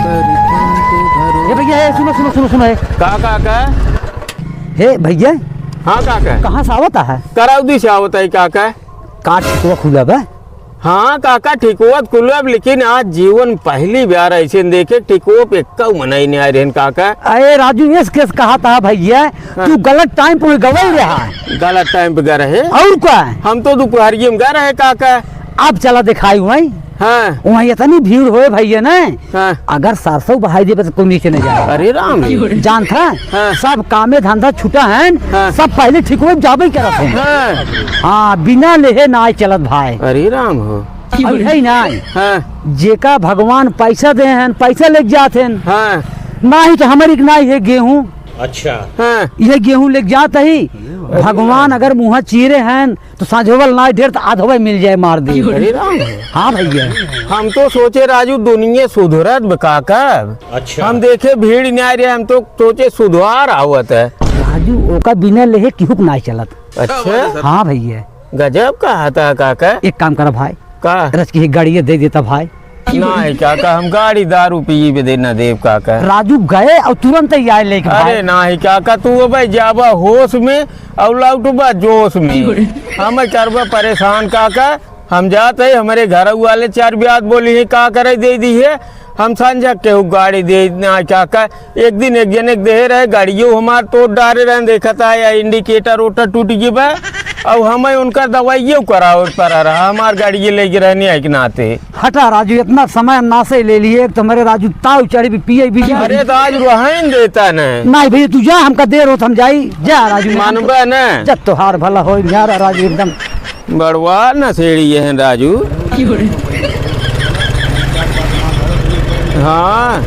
ये भैया है, सुनो सुनो सुनो सुनो है। का हे भैया, हाँ काका कहाँ से आवता है? कराउदी से आवत है काका। काट ठिकुआ खुला बा। हाँ काका ठिकुआत कुलब, लेकिन आज जीवन पहली बार ऐसे देखे ठिकुआ पे कऊ मनाई नहीं आ रहे काका। अरे राजू ये केस कहा था भैया, तू गलत टाइम पर गवाई रहा है। गलत टाइम पे गए रहे और क्या? हम तो दोपहरिये में गए रहे काका। अब चला दिखाई वहीं। हाँ वहाँ इतनी भीड़ होए भैया ना, हाँ। अगर 400 बहाई दे तो कोई नीचे नहीं जाए। अरे राम जान था हाँ। सब कामे धंधा छूटा है हाँ। सब पहले ठिकुए जाबे करत है। हाँ। हाँ बिना लेहे ना चलत भाई। अरे राम हो अब है ना हाँ जेका भगवान पैसा दे हैं पैसा लेके जाते हैं हाँ ना ही तो हमारी ना है गेहूँ। अच्छा हाँ ये गेहूँ लेके जाता ही भगवान अगर मुँह चीरे हैं तो साझोवल ना ढेर तो आधोवल मिल जाए मार दी। अरे राम हाँ भैया हम तो सोचे राजू दुनिया सुधरत बा काका। अच्छा हम देखे भीड़ नहीं आ रही, हम तो सोचे सुधार आवत है। राजू ओका बिना लेहे केहू नहीं चलत। अच्छा हाँ भैया गजब कहा था काका। एक काम करा भाई, का रच की गाड़ी दे देता भाई। नहीं काका हम गाड़ी दारू पिए भी देना देव काका। राजू गए और तुरंत ही आए लेके भाई। अरे नहीं काका तू भाई जाबा होश में और लौटबा जोश में, हम करबा परेशान काका। हम जाते हमारे घर वाले 4 ब्याज बोली है का करे दे दी है, हम संझा के गाड़ी दे ना काका। एक दिन एक जने दे रहे गाड़ियों हमार तोड़ डारे रहे, देखा था या इंडिकेटर ओटर टूट गया और हमें उनका दवाइयों कराओ पर रहा, हमार गाड़ी लेके रहने है कि नाते। हटा राजू इतना समय ना से ले लिए, एक तो मेरे राजू ताव चढ़ी भी पिए भी जा। अरे तो आज रोहन देता न नहीं भैया तू जा, हमका देर हो हम जाई। जा राजू मानबा न जब तो हार भला हो यार राजू एकदम बड़वा न सेड़ी है राजू। हाँ